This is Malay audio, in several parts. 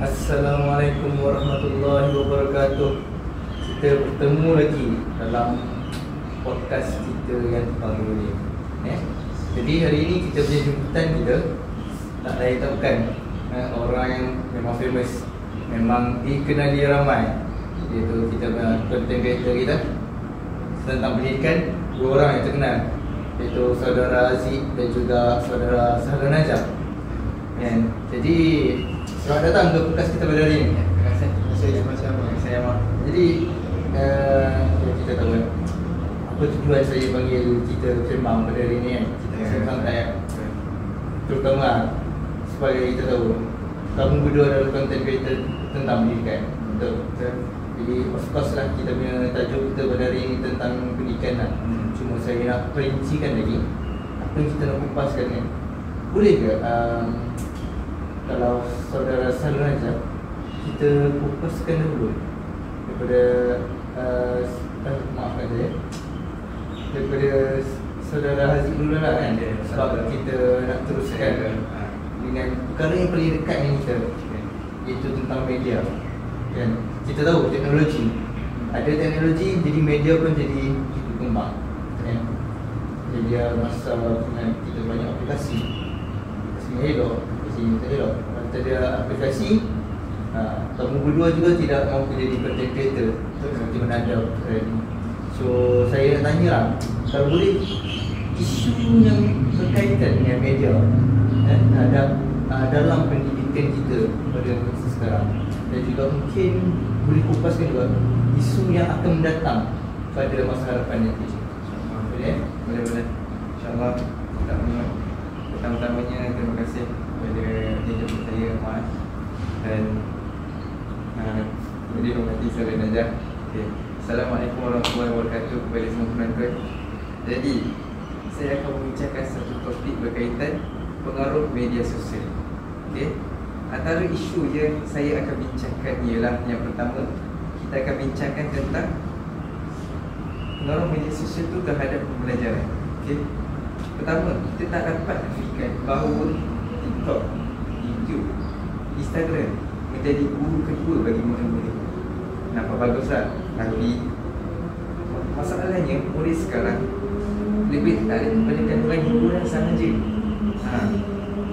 Assalamualaikum warahmatullahi wabarakatuh. Kita bertemu lagi dalam podcast kita yang baru ni. Jadi hari ini kita punya jemputan kita tak lain tak bukan orang yang memang famous, memang dikenali ramai, iaitu kita punya content creator kita tentang pendidikan. Dua orang yang terkenal, iaitu saudara Aziz dan juga saudara Sahlan Najah. Jadi selamat datang ke podcast kita pada hari ini. Terima kasih. Sama-sama. Jadi kita tahu apa tujuan saya panggil kita sembang pada hari ini kan. Kita sembang rakyat, terutama supaya kita tahu kamu berdua adalah content creator tentang pendidikan. Betul. Jadi of course lah kita punya tajuk kita pada hari ini tentang pendidikan lah. Cuma saya nak perincikan lagi apa yang kita nak kupaskan ni. Boleh ke kalau saudara Sahlan Najah kita fokuskan dulu daripada maafkan saya, daripada saudara Haziq dulu lah kan, sebab kita nak teruskan dengan perkara yang paling dekat dengan kita, iaitu tentang media kan. Kita tahu teknologi, ada teknologi jadi media pun jadi berkembang kan. Media masa dengan kita banyak aplikasi elok, kita ada aplikasi. Kamu berdua juga tidak mahu jadi content creator seperti mana ada ni. So saya nak tanya lah, kalau boleh isu yang berkaitan dengan media dalam pendidikan kita pada masa sekarang, dan juga mungkin boleh kupaskan juga isu yang akan mendatang pada masa harapan nanti. Boleh? Boleh. InsyaAllah. Pertama-tamanya terima kasih kepada jemput saya Mas dan kemudian hormati Sahlan Najah. Assalamualaikum warahmatullahi wabarakatuh kepada semua penonton. Jadi saya akan membincangkan satu topik berkaitan pengaruh media sosial. Antara isu yang saya akan bincangkan ialah, yang pertama, kita akan bincangkan tentang pengaruh media sosial itu terhadap pembelajaran. Pertama, kita tak dapat nafikan bahawa TikTok, YouTube, Instagram menjadi guru kedua bagi murid-murid. Nampak bagus tak? Tapi masalahnya murid sekarang lebih tertarik kepada kandungan hiburan sahaja.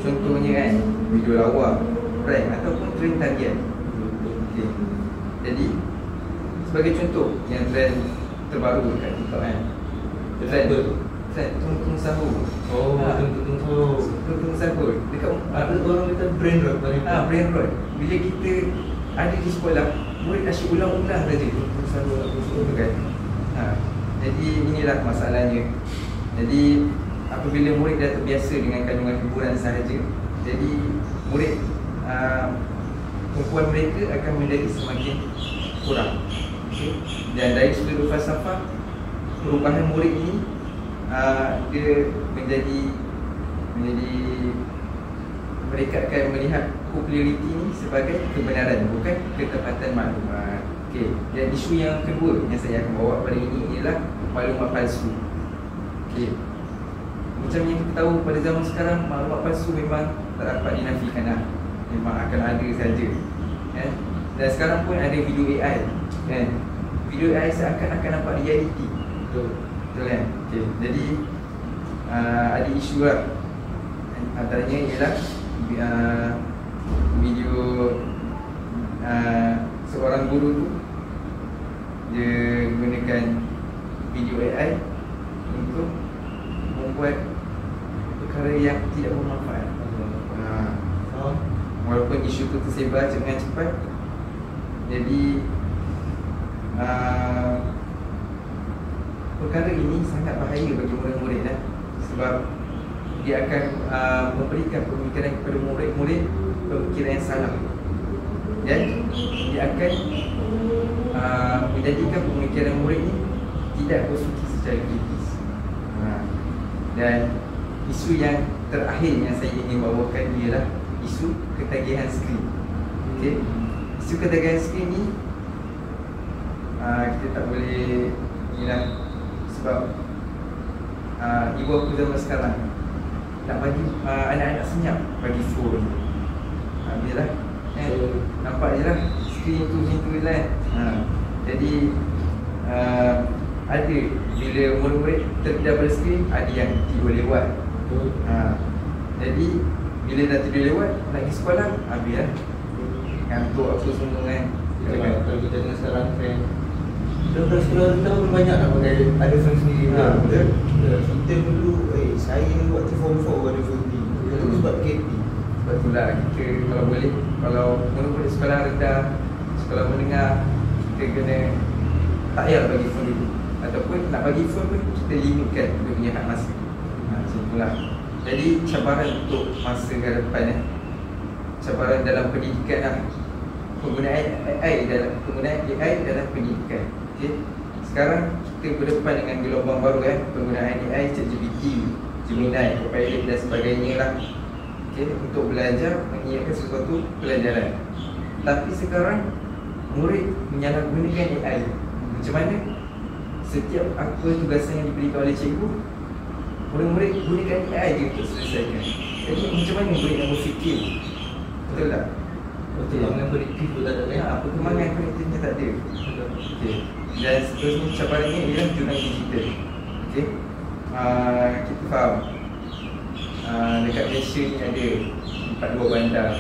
Contohnya kan, video lawa, prank ataupun trend tarian. Jadi sebagai contoh, yang trend terbaru dekat TikTok kan, trend tung sahur. Tung sahur dekat ada orang kata brain rot. Brain rot. Bila kita ada di sekolah, murid asyik ulang-ulang saja tung sahur tu kan. Jadi inilah masalahnya. Jadi apabila murid dah terbiasa dengan kandungan hiburan sahaja, jadi murid kemampuan mereka akan menjadi semakin kurang. Dan dari sudut falsafah, perubahan murid ini dia menjadi mereka akan melihat populariti ini sebagai kebenaran, bukan ketepatan maklumat. Dan isu yang kedua yang saya akan bawa pada ini ialah maklumat palsu. Macam yang kita tahu pada zaman sekarang, maklumat palsu memang tak dapat dinafikan lah. Memang akan ada saja. Dan sekarang pun ada video AI kan. Video AI seakan-akan nampak realiti. Betul kan? Jadi ada isu lah. Antaranya ialah video seorang guru tu, dia gunakan video AI untuk membuat perkara yang tidak bermanfaat. Walaupun isu tu tersebar dengan cepat, jadi perkara ini sangat bahaya bagi murid-murid lah. Sebab dia akan memberikan pemikiran kepada murid-murid, pemikiran yang salah, dan dia akan menjadikan pemikiran murid ini tidak berfikir secara kritis. Dan isu yang terakhir yang saya ingin bawakan ialah isu ketagihan skrin. Isu ketagihan skrin ni kita tak boleh inilah, sebab ibu aku zaman sekarang nak bagi anak-anak senyap bagi phone. Biarlah Nampak je lah skrin tu macam tu je lah. Jadi ada bila murid-murid terpindah pada skrin, ada yang tidur lewat. Jadi bila dah tidur lewat, nak pergi sekolah, habis lah ngantuk apa semua kan. Kalau kita tengok sekarang kan, kalau sekolah rendah pun banyak nak pakai ada phone sendiri. Betul. Kita dulu, saya waktu form 4 ada phone ni. Itu sebab KP. Sebab tu lah kita kalau boleh, kalau murid-murid sekolah rendah, sekolah menengah, kita kena tak payah bagi phone dulu. Ataupun nak bagi phone pun kita limitkan dia punya hak masa. Macam tu lah. Jadi cabaran untuk masa ke depan cabaran dalam pendidikan lah, penggunaan AI dalam pendidikan. Okay. Sekarang kita berdepan dengan gelombang baru penggunaan AI, ChatGPT, Gemini, Copilot dan sebagainya lah. Okay. Untuk belajar, menyiapkan sesuatu pelajaran. Tapi sekarang murid menyalahgunakan AI. Macam mana? Setiap apa tugasan yang diberikan oleh cikgu, murid-murid gunakan AI je untuk selesaikan. Jadi macam mana murid nak berfikir? Betul tak? Perkembangan prediktif tu tak ada kan? Perkembangan prediktifnya tak ada. Okay. Dan seterusnya cabarannya ialah jurnal digital. Okay. Kita faham dekat Malaysia ni ada 42 bandar,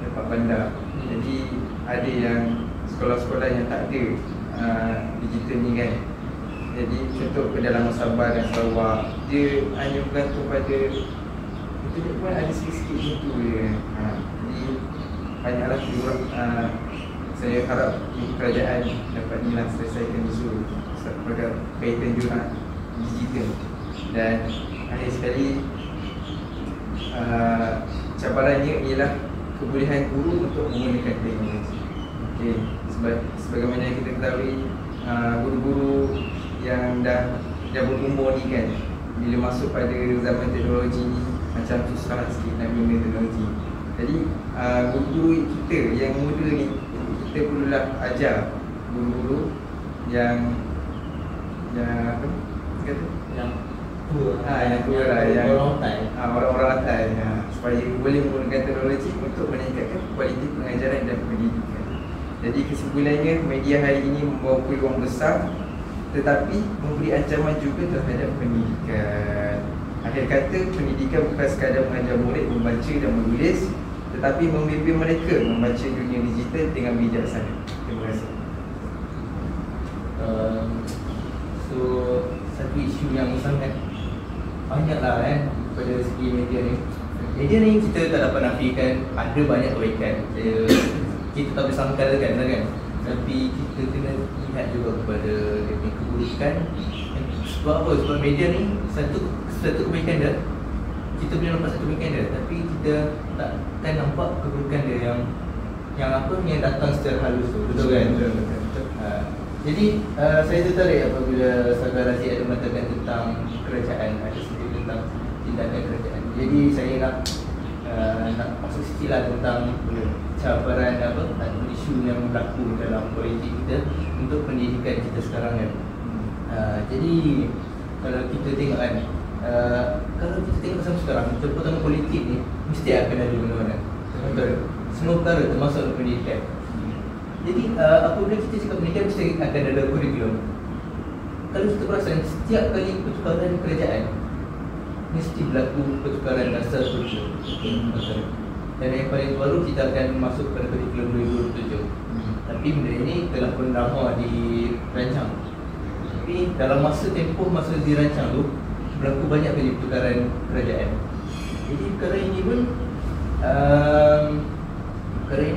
4 bandar. Jadi ada yang sekolah-sekolah yang tak ada digital ni kan. Jadi contoh Pedalaman Sabah dan Sarawak, dia hanya bergantung pada itu dia pun ada sikit-sikit macam tu je. Jadi banyaklah saya harap kerajaan dapat selesaikan isu kaitan jurnal digital. Dan akhir sekali cabarannya ialah kebolehan guru untuk menggunakan teknologi. Okay. Sebagaimana yang kita ketahui, guru-guru yang dah berumur ni kan, bila masuk pada zaman teknologi ni macam susah sikit nak guna teknologi. Jadi guru-guru kita yang muda ni, kita perlulah ajar guru-guru yang apa kata? Yang tua lah, yang orang-orang atas, supaya boleh menggunakan teknologi untuk meningkatkan kualiti pengajaran dan pendidikan. Jadi kesimpulannya, media hari ini membawa peluang besar tetapi memberi ancaman juga terhadap pendidikan. Akhir kata, pendidikan bukan sekadar mengajar murid membaca dan menulis, tetapi membimbing mereka membaca dunia digital dengan bijaksana. Terima kasih. So, satu isu yang sangat banyaklah pada segi media ni. Media ni kita tak dapat nafikan ada banyak kebaikan. Kita tak boleh sangkalkan kan. Tapi kita kena lihat juga kepada dia punya keburukan. Sebab apa? Sebab media ni satu kebaikan dia, kita boleh nampak satu kebaikan dia, tapi kita takkan nampak keburukan dia yang datang secara halus tu. Betul kan? Betul. Jadi saya tertarik apabila Saudara Razif ada mengatakan tentang kerajaan, ada sedikit tentang tindakan kerajaan. Jadi saya nak masuk sikit lah tentang cabaran atau isu yang berlaku dalam politik kita untuk pendidikan kita sekarang kan. Jadi kalau kita tengok kan, kalau kita tengok sama sekarang, terutama politik ni mesti akan ada benda-benda. Betul. Semua perkara termasuk pendidikan. Jadi apabila kita cakap pendidikan mesti akan ada kurikulum. Kalau kita perasan setiap kali pertukaran kerajaan mesti berlaku pertukaran dasar kurikulum. Dan yang paling baru kita akan masuk pada kurikulum 2027. Tapi benda ini telah pun lama dirancang. Tapi dalam masa dirancang tu berlaku banyak kali pertukaran kerajaan. Jadi perkara ini pun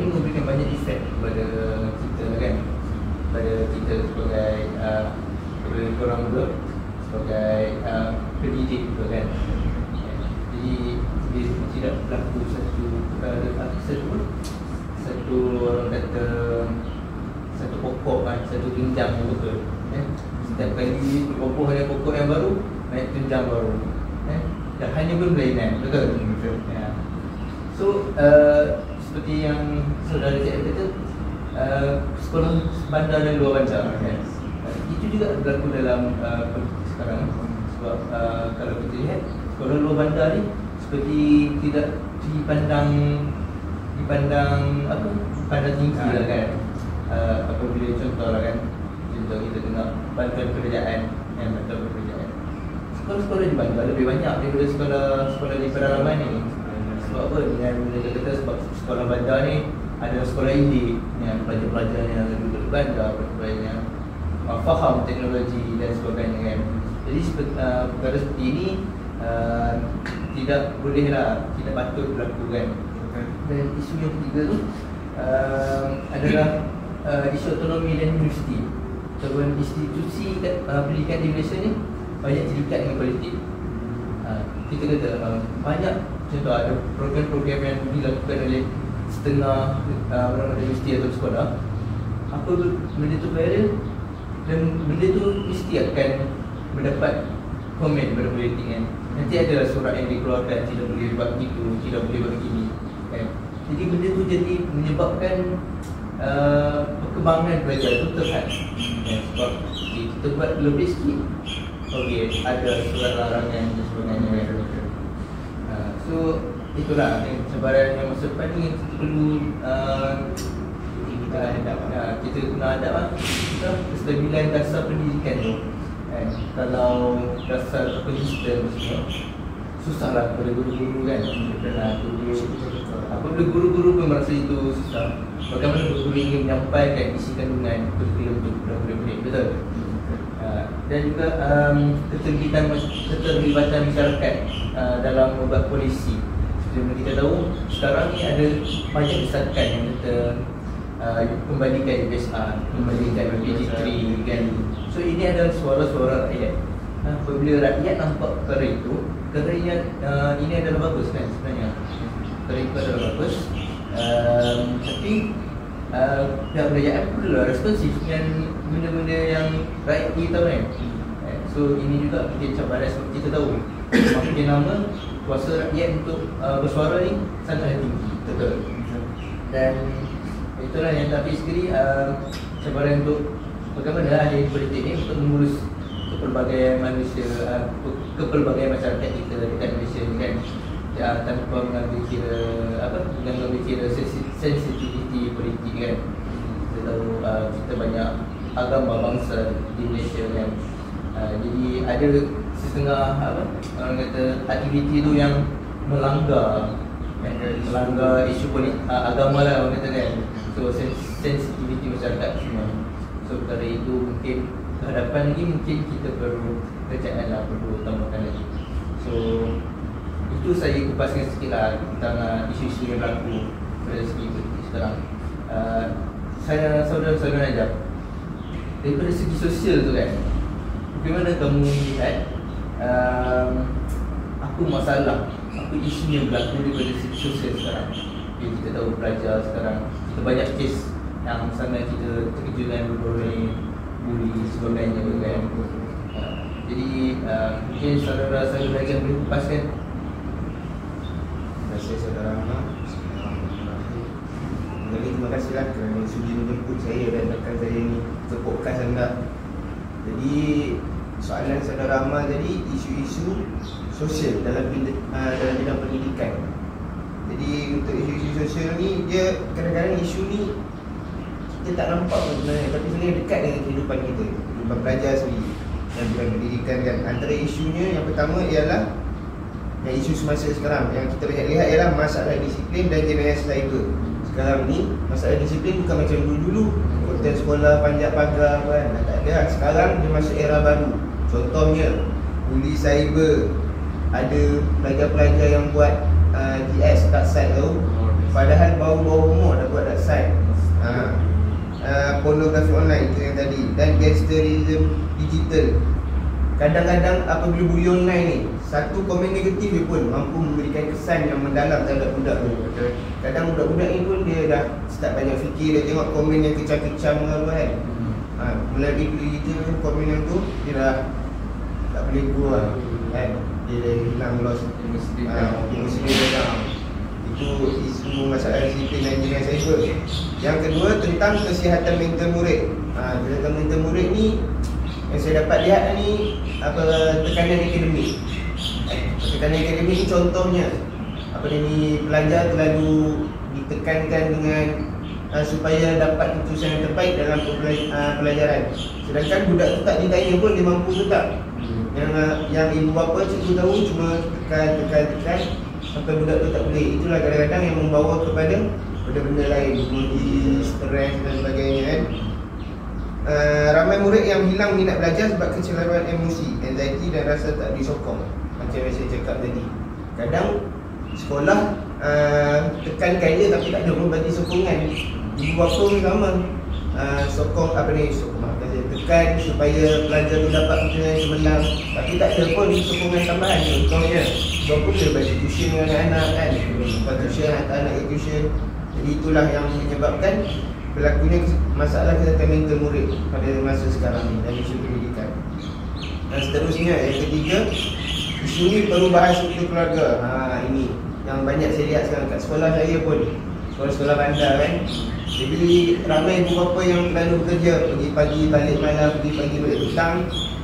memberikan banyak efek kepada kita kan, kepada kita sebagai kepada korang juga sebagai pendidik juga kan. Jadi tidak berlaku satu pokok kan, satu jenjang yang betul. Setiap kali berpokok hanya pokok yang baru, naik jenjang baru. Dan hanya berlainan, betul? So seperti yang saudara cakap kata, sekolah bandar dan luar bandar kan? Itu juga berlaku dalam sekarang. Sebab kalau kita lihat sekolah luar bandar ni seperti tidak dipandang dipandang apa, pandang tinggi lah kan. Apabila contoh lah kan, contoh kita tengok bantuan pekerjaan, bantuan pekerjaan, sekolah-sekolah di Bandar lebih banyak daripada sekolah di pedalaman ni. Sebab apa? Dengan mereka kata sebab sekolah bandar ni ada sekolah elit yang pelajar-pelajar yang duduk di bandar, pelajar yang faham teknologi dan sebagainya kan. Jadi perkara seperti ini tidak bolehlah, tidak patut berlaku kan. Dan isu yang ketiga tu adalah isu autonomi dan universiti. Sebab institusi pendidikan di Malaysia ni banyak terikat dengan politik. Kita kata banyak contoh ada program-program yang dilakukan oleh setengah orang universiti atau sekolah. Apa benda tu viral dan benda tu mesti akan mendapat komen daripada politik kan. Nanti ada surat yang dikeluarkan, tidak boleh buat itu, tidak boleh buat begini kan. Jadi benda tu jadi menyebabkan perkembangan belajar tu terhad kan. Sebab kita buat lebih sikit, okey, ada surat larangan dan sebagainya kan. So itulah cabaran yang masa depan ni kita perlu kita guna adab lah. Kestabilan dasar pendidikan tu kan. Kalau dasar konsisten semua, susahlah kepada guru-guru kan. Apabila guru-guru pun merasa itu susah, bagaimana guru ingin menyampaikan isi kandungan kurikulum untuk budak-budak, betul? Dan juga keterlibatan masyarakat dalam membuat polisi. Seperti kita tahu sekarang ni ada banyak desakan yang kita kembalikan USR, kembalikan PG3 kan. So ini adalah suara-suara rakyat. Apabila rakyat nampak perkara itu, perkara ini adalah bagus kan sebenarnya. Perkara itu adalah bagus. Tapi pihak kerajaan perlulah responsif dengan benda-benda yang rakyat kita tahu kan. So ini juga mungkin cabaran seperti kita tahu. Makin lama kuasa rakyat untuk bersuara ni sangat tinggi, betul. Dan itulah yang tapi sekali cabaran untuk bagaimana ahli politik ni untuk mengurus kepelbagaian manusia, kepelbagaian masyarakat kita dekat Malaysia ni kan. Tanpa mengambil kira sensitiviti politik kan. Kita tahu kita banyak agama bangsa di Malaysia kan. Jadi ada setengah orang kata aktiviti tu yang melanggar isu politik agama lah orang kata kan. So sensitiviti masyarakat semua. So perkara itu mungkin kehadapan lagi mungkin kita perlu kerjaan lah, perlu tambahkan lagi. So itu saya kupaskan sikit lah tentang isu-isu yang berlaku pada segi politik sekarang. Saya saudara-saudara Najib, daripada segi sosial tu kan, bagaimana kamu lihat apa masalah, apa isu yang berlaku daripada segi sosial sekarang? Kita tahu pelajar sekarang, kita banyak kes yang sangat kita terkejut dengan berbagai buli sebagainya kan. Jadi mungkin saudara-saudara Najib boleh kupaskan. Terima kasih saudara Ahmad. Terima kasihlah kerana sudi menjemput saya dan rekan saya ni ke podcast anda. Jadi soalan saudara Ahmad tadi, isu-isu sosial dalam bidang pendidikan. Jadi untuk isu-isu sosial ni, dia kadang-kadang isu ni kita tak nampak pun sebenarnya, tapi sebenarnya dekat dengan kehidupan kita, kehidupan pelajar sendiri yang bidang pendidikan kan. Antara isunya yang pertama ialah yang isu semasa sekarang yang kita lihat ialah masalah disiplin dan generasi cyber. Sekarang ni masalah disiplin bukan macam dulu-dulu hotel sekolah panjat pagar kan, tak ada. Sekarang dia masuk era baru. Contohnya buli cyber, ada pelajar-pelajar yang buat DS dark side tu, padahal baru-baru umur dah buat dark side. Pornografi online itu yang tadi, dan gangsterism digital. Kadang-kadang apabila buli online ni, satu komen negatif dia pun mampu memberikan kesan yang mendalam terhadap budak tu. Kadang budak-budak ni pun dia dah start banyak fikir, dia tengok komen yang kecam-kecam ke apa kan. Melalui Twitter komen yang tu, dia dah tak boleh keluar kan. Dia dah hilang loss emosi dia dah. Itu isu masalah disiplin dan jaringan cyber. Yang kedua tentang kesihatan mental murid. Kesihatan mental murid ni yang saya dapat lihat ni tekanan akademik. Tekanan akademik ni contohnya apa ni, pelajar terlalu ditekankan dengan supaya dapat keputusan yang terbaik dalam pelajaran. Sedangkan budak tu tak ditanya pun dia mampu ke tak. Yang ibu bapa cikgu tahu cuma tekan sampai budak tu tak boleh. Itulah kadang-kadang yang membawa kepada benda-benda lain, emosi, stres dan sebagainya kan. Ramai murid yang hilang minat belajar sebab kecelaruan emosi, anxiety dan rasa tak disokong. Macam yang saya cakap tadi, kadang sekolah tekankan dia tapi tak ada pun bagi sokongan. Ibu bapa pun sama, sokong tekan supaya pelajar tu dapat keputusan yang cemerlang, tapi tak ada pun sokongan tambahan. Contohnya bapa dia bagi tuition dengan anak-anak kan, lepas tuition hantar anak ke tuition. Jadi itulah yang menyebabkan berlakunya masalah kesihatan mental murid pada masa sekarang ni dalam isu pendidikan. Dan seterusnya, yang ketiga, isu ni perubahan struktur keluarga. Ini yang banyak saya lihat sekarang kat sekolah saya pun, sekolah-sekolah bandar kan. Jadi ramai ibu bapa yang terlalu bekerja, pergi pagi balik malam, pergi pagi balik petang,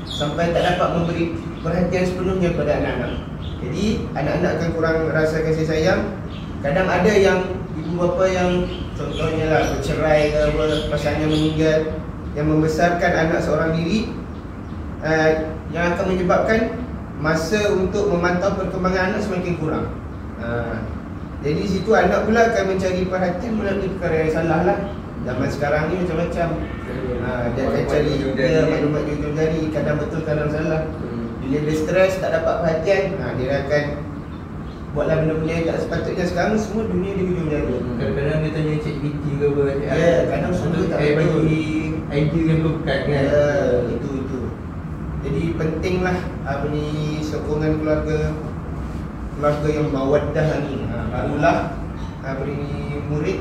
sampai tak dapat memberi perhatian sepenuhnya pada anak-anak. Jadi anak-anak akan kurang rasa kasih sayang. Kadang ada yang ibu bapa yang contohnya lah bercerai ke apa, pasangan meninggal, yang membesarkan anak seorang diri, yang akan menyebabkan masa untuk memantau perkembangan anak semakin kurang. Jadi situ anak pula akan mencari perhatian melalui perkara yang salah lah. Zaman sekarang ni macam-macam. Dia akan cari maklumat di ujung jari, kadang betul kadang salah. Bila dia stres tak dapat perhatian, dia akan buatlah benda-benda yang tak sepatutnya. Sekarang semua dunia di ujung jari. Kadang-kadang dia tanya ChatGPT ke apa, kadang semua tak bagi idea yang bukan kan. Itu jadi pentinglah sokongan keluarga yang mawaddah ni. Barulah murid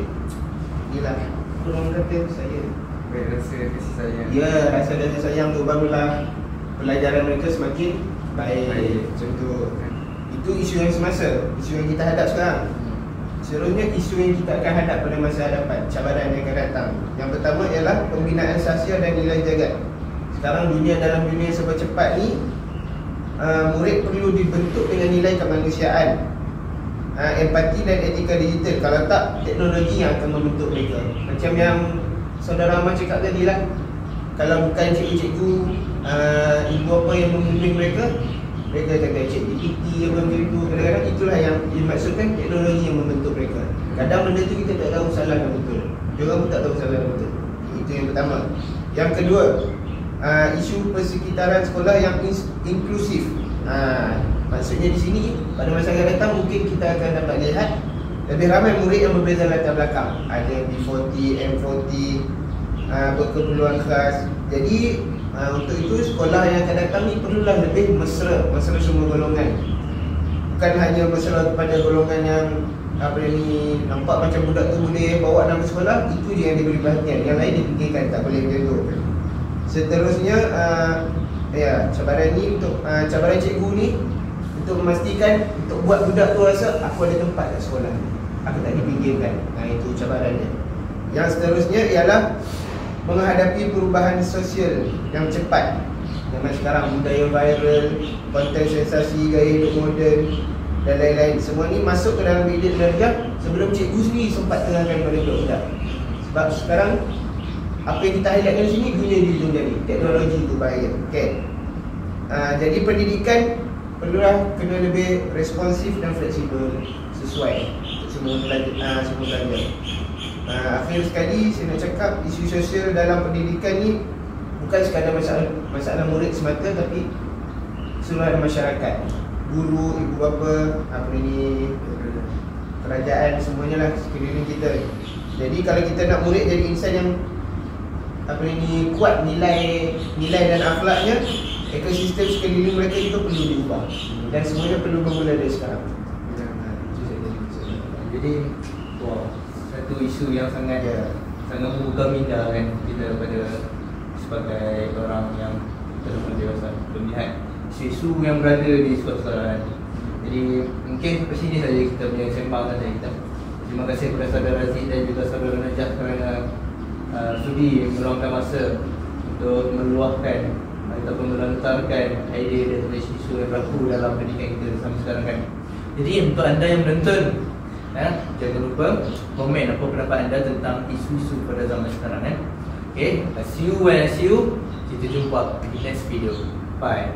inilah kurang kata saya rasa kasih sayang. Rasa kasih sayang tu barulah pelajaran mereka semakin baik. Contoh itu isu yang semasa, isu yang kita hadap sekarang. Seterusnya isu yang kita akan hadap pada masa hadapan, cabaran yang akan datang. Yang pertama ialah pembinaan sosial dan nilai jagat. Sekarang dalam dunia serba cepat ni, murid perlu dibentuk dengan nilai kemanusiaan, empati dan etika digital. Kalau tak, teknologi yang akan membentuk mereka. Macam yang saudara Ahmad cakap tadi lah, kalau bukan cikgu-cikgu, ibu bapa yang membimbing mereka cakap ChatGPT apa macam itu. Kadang-kadang itulah yang dimaksudkan teknologi yang membentuk mereka. Kadang benda tu kita tak tahu salah dan betul, diorang pun tak tahu salah dan betul. Itu yang pertama. Yang kedua, isu persekitaran sekolah yang inklusif. Maksudnya di sini pada masa akan datang mungkin kita akan dapat lihat lebih ramai murid yang berbeza latar belakang. Ada B40, M40, berkeperluan khas. Jadi untuk itu sekolah yang akan datang ni perlulah lebih mesra semua golongan. Bukan hanya mesra kepada golongan yang nampak macam budak tu boleh bawa nama sekolah, itu je yang diberi perhatian. Yang lain dipikirkan tak boleh macam tu. Seterusnya cabaran ni untuk cabaran cikgu ni untuk memastikan, untuk buat budak tu rasa aku ada tempat kat sekolah ni, aku tak dipinggirkan. Itu cabarannya. Yang seterusnya ialah menghadapi perubahan sosial yang cepat. Zaman sekarang budaya viral, konten sensasi, gaya hidup moden dan lain-lain. Semua ni masuk ke dalam bilik belajar sebelum cikgu sendiri sempat terangkan kepada budak-budak. Sebab sekarang apa yang kita highlightkan di sini dunia di ujung jari. Teknologi itu bahaya. Jadi pendidikan perlulah kena lebih responsif dan fleksibel sesuai untuk semua pelajar. Akhir sekali saya nak cakap isu sosial dalam pendidikan ni bukan sekadar masalah murid semata, tapi keseluruhan masyarakat, guru, ibu bapa, kerajaan, semuanya lah sekeliling kita. Jadi kalau kita nak murid jadi insan yang kuat nilai dan akhlaknya, ekosistem sekeliling mereka itu perlu diubah dan semuanya perlu bermula dari sekarang. Jadi satu isu yang sangat membuka minda kan kita pada sebagai orang yang terus dewasa melihat isu-isu yang berada di sekolah-sekolah. Jadi mungkin sampai sini saja kita punya sembang saja kita. Terima kasih kepada saudara Aziz dan juga saudara Najah kerana sudi meluangkan masa untuk meluahkan ataupun melontarkan idea dan isu-isu yang berlaku dalam pendidikan kita sampai sekarang kan. Jadi untuk anda yang menonton, Jangan lupa komen apa pendapat anda tentang isu-isu pada zaman sekarang. Okay, see you when I see you. Kita jumpa di next video. Bye.